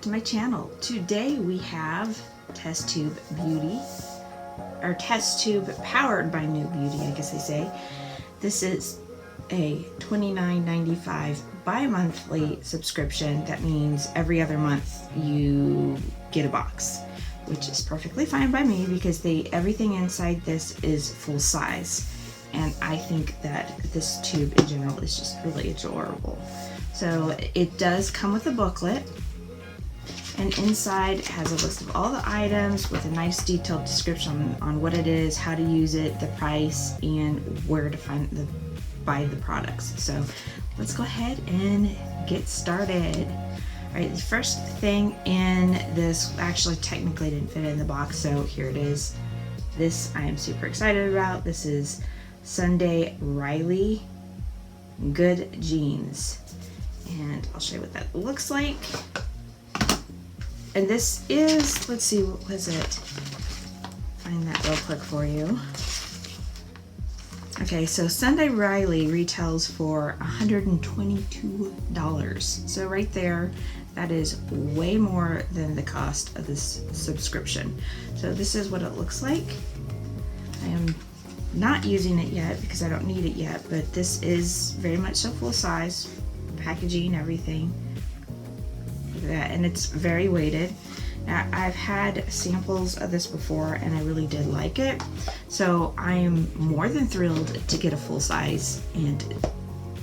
back to my channel. Today we have TestTube Beauty, or TestTube powered by NewBeauty, I guess they say. This is a $29.95 bi-monthly subscription. That means every other month you get a box, which is perfectly fine by me because everything inside this is full size. And I think that this tube in general is just really adorable. So it does come with a booklet, and inside it has a list of all the items with a nice detailed description on what it is, how to use it, the price, and where to buy the products. So let's go ahead and get started. All right, the first thing in this actually technically didn't fit in the box, so here it is. This I am super excited about. This is Sunday Riley Good Jeans, and I'll show you what that looks like. And this is, let's see, what was it? Find that real quick for you. Okay, so Sunday Riley retails for $122. So right there, that is way more than the cost of this subscription. So this is what it looks like. I am not using it yet because I don't need it yet, but this is very much so full size, packaging, everything. Look at that, and it's very weighted. Now, I've had samples of this before and I really did like it, so I am more than thrilled to get a full size and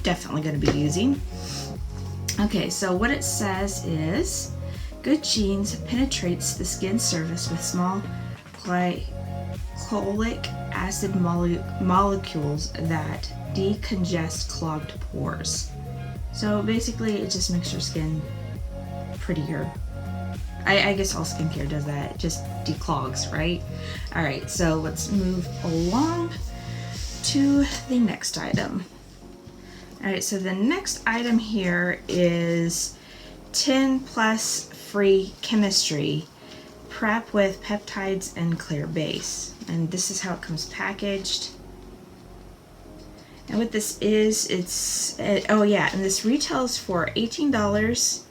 definitely going to be using. Okay, so what it says is, Good Jeans penetrates the skin surface with small glycolic acid molecules that decongest clogged pores. So basically it just makes your skin prettier. I guess all skincare does that, it just declogs, right? All right, so let's move along to the next item. All right, so the next item here is 10+ free chemistry prep with peptides and clear base. And this is how it comes packaged. And what this is, oh yeah, and this retails for $18.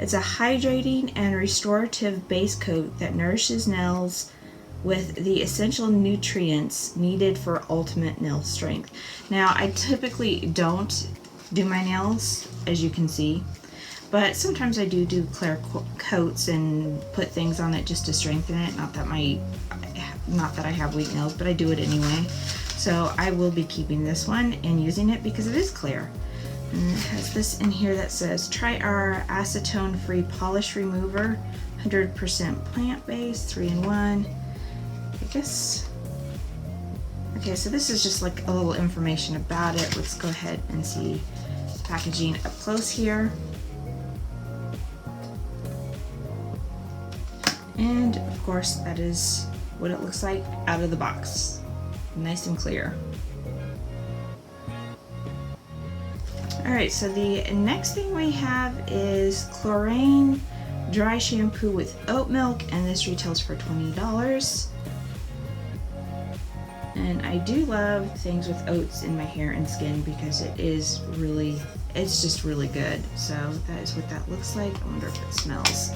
It's a hydrating and restorative base coat that nourishes nails with the essential nutrients needed for ultimate nail strength. Now, I typically don't do my nails, as you can see, but sometimes I do clear coats and put things on it just to strengthen it. Not that I have weak nails, but I do it anyway. So I will be keeping this one and using it because it is clear. And it has this in here that says, try our acetone-free polish remover, 100% plant-based, 3-in-1. I guess. Okay, so this is just like a little information about it. Let's go ahead and see the packaging up close here. And of course, that is what it looks like out of the box. Nice and clear. Alright, so the next thing we have is Chlorine Dry Shampoo with Oat Milk, and this retails for $20. And I do love things with oats in my hair and skin because it's just really good. So that is what that looks like. I wonder if it smells.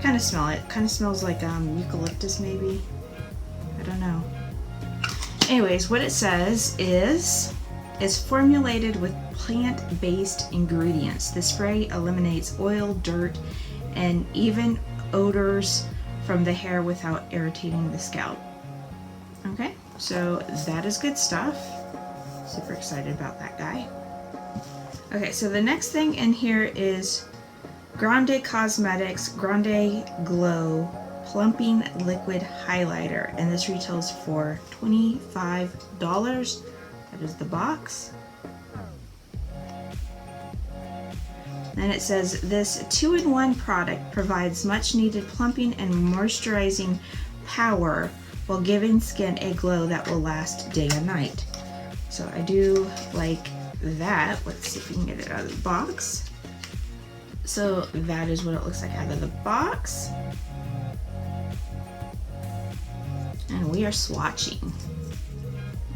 Kind of smell it. Kind of smells like eucalyptus maybe. I don't know. Anyways, what it says is, it's formulated with plant-based ingredients. The spray eliminates oil, dirt, and even odors from the hair without irritating the scalp. Okay, so that is good stuff. Super excited about that guy. Okay, so the next thing in here is Grande Cosmetics Grande Glow Plumping Liquid Highlighter, and this retails for $25. That is the box. And it says, this 2-in-1 product provides much needed plumping and moisturizing power while giving skin a glow that will last day and night. So I do like that. Let's see if we can get it out of the box. So that is what it looks like out of the box. And we are swatching.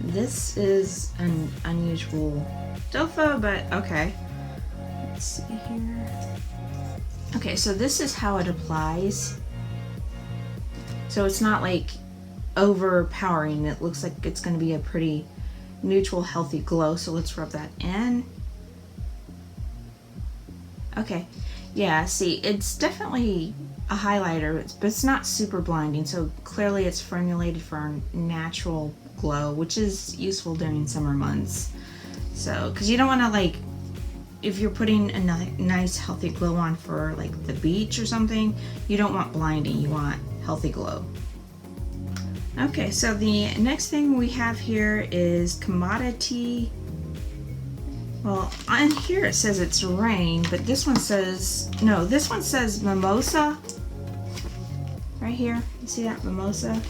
This is an unusual dofa, but okay. Let's see here. Okay, so this is how it applies. So it's not like overpowering. It looks like it's going to be a pretty neutral, healthy glow. So let's rub that in. Okay, yeah, see, it's definitely a highlighter, but it's not super blinding. So clearly it's formulated for a natural glow, which is useful during summer months. So, because you don't want to, like, if you're putting a nice healthy glow on for like the beach or something, you don't want blinding, you want healthy glow. Okay, so the next thing we have here is commodity. Well, on here it says it's rain, but this one says, no, this one says mimosa. Right here, you see that, mimosa?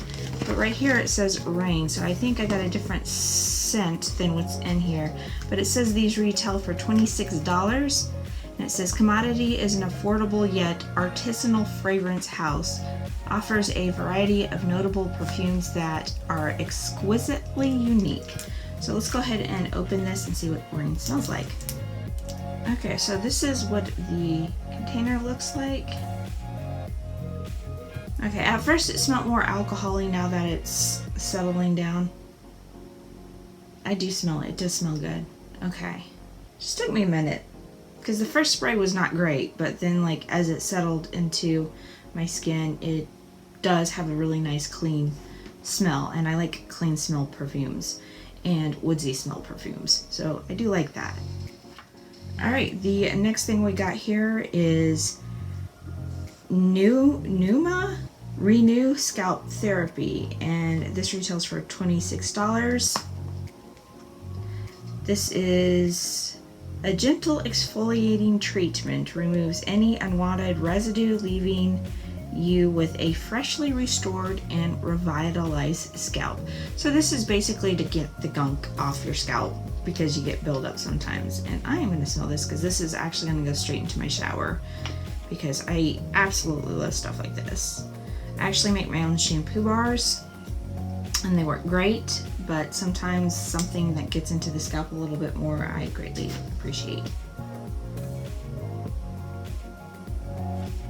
But right here it says rain, so I think I got a different scent than what's in here. But it says these retail for $26, and it says commodity is an affordable yet artisanal fragrance house. Offers a variety of notable perfumes that are exquisitely unique. So let's go ahead and open this and see what rain smells like. Okay, so this is what the container looks like. Okay, at first it smelled more alcohol-y. Now that it's settling down, I do smell it. It does smell good. Okay, just took me a minute because the first spray was not great, but then like as it settled into my skin, it does have a really nice clean smell, and I like clean smell perfumes and woodsy smell perfumes, so I do like that. All right, the next thing we got here is Numa Renew Scalp Therapy, and this retails for $26. This is a gentle exfoliating treatment, removes any unwanted residue, leaving you with a freshly restored and revitalized scalp. So this is basically to get the gunk off your scalp because you get buildup sometimes. And I am going to smell this because this is actually going to go straight into my shower because I absolutely love stuff like this. I actually make my own shampoo bars and they work great, but sometimes something that gets into the scalp a little bit more I greatly appreciate.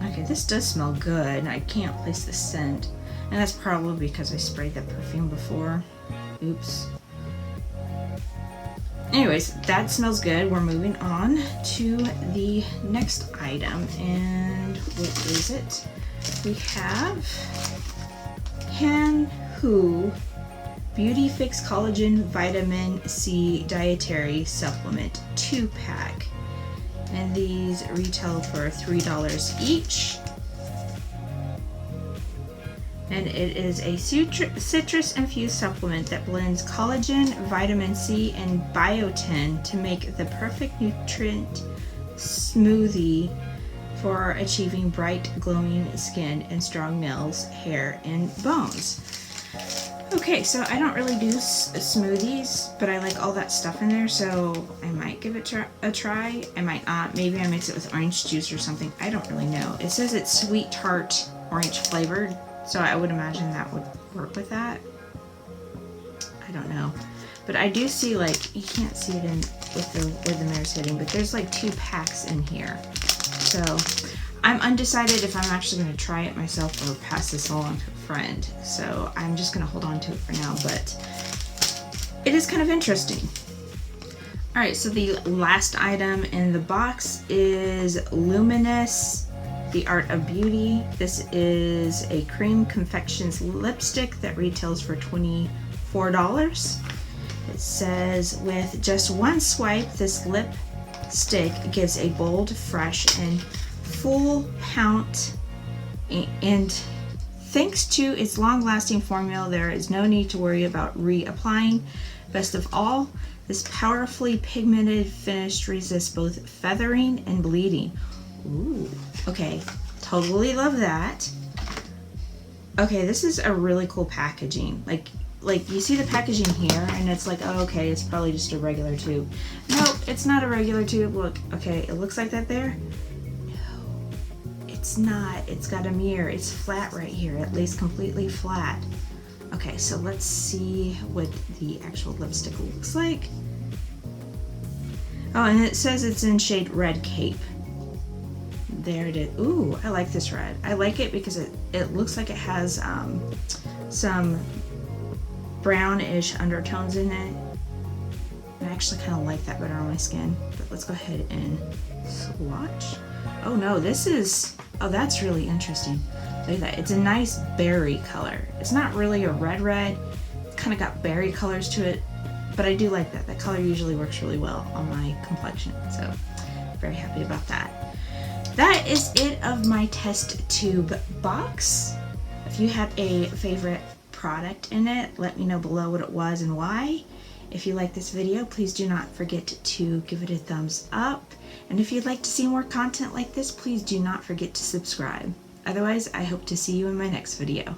Okay, this does smell good. I can't place the scent, and that's probably because I sprayed that perfume before. Oops. Anyways, that smells good. We're moving on to the next item, and what is it? We have Hanhu Beauty Fix Collagen Vitamin C Dietary Supplement 2-pack. And these retail for $3 each. And it is a citrus-infused supplement that blends collagen, vitamin C, and biotin to make the perfect nutrient smoothie for achieving bright, glowing skin and strong nails, hair, and bones. Okay, so I don't really do smoothies, but I like all that stuff in there, so I might give it a try. I might not. Maybe I mix it with orange juice or something. I don't really know. It says it's sweet tart orange flavored, so I would imagine that would work with that. I don't know. But I do see, like, you can't see it in with where the mirror's hitting, but there's like 2 packs in here. So I'm undecided if I'm actually going to try it myself or pass this along to a friend. So I'm just going to hold on to it for now, but it is kind of interesting. All right, so the last item in the box is Luminous, The Art of Beauty. This is a cream confections lipstick that retails for $24. It says, with just one swipe, this lipstick gives a bold, fresh, and full pout, and thanks to its long-lasting formula, there is no need to worry about reapplying. Best of all, this powerfully pigmented finish resists both feathering and bleeding. Ooh, okay, totally love that. Okay, this is a really cool packaging. Like you see the packaging here, and it's like, oh, okay, it's probably just a regular tube. Nope, it's not a regular tube. Look, okay, it looks like that there. No, it's not. It's got a mirror. It's flat right here, at least completely flat. Okay, so let's see what the actual lipstick looks like. Oh, and it says it's in shade Red Cape. there it is. Ooh, I like this red. I like it because it looks like it has some brownish undertones in it. I actually kind of like that better on my skin. But let's go ahead and swatch. Oh no, oh, that's really interesting. Look at that. It's a nice berry color. It's not really a red. It's kind of got berry colors to it, but I do like that. That color usually works really well on my complexion, so very happy about that. That is it of my test tube box. If you have a favorite product in it, let me know below what it was and why. If you like this video, please do not forget to give it a thumbs up. And if you'd like to see more content like this, please do not forget to subscribe. Otherwise, I hope to see you in my next video.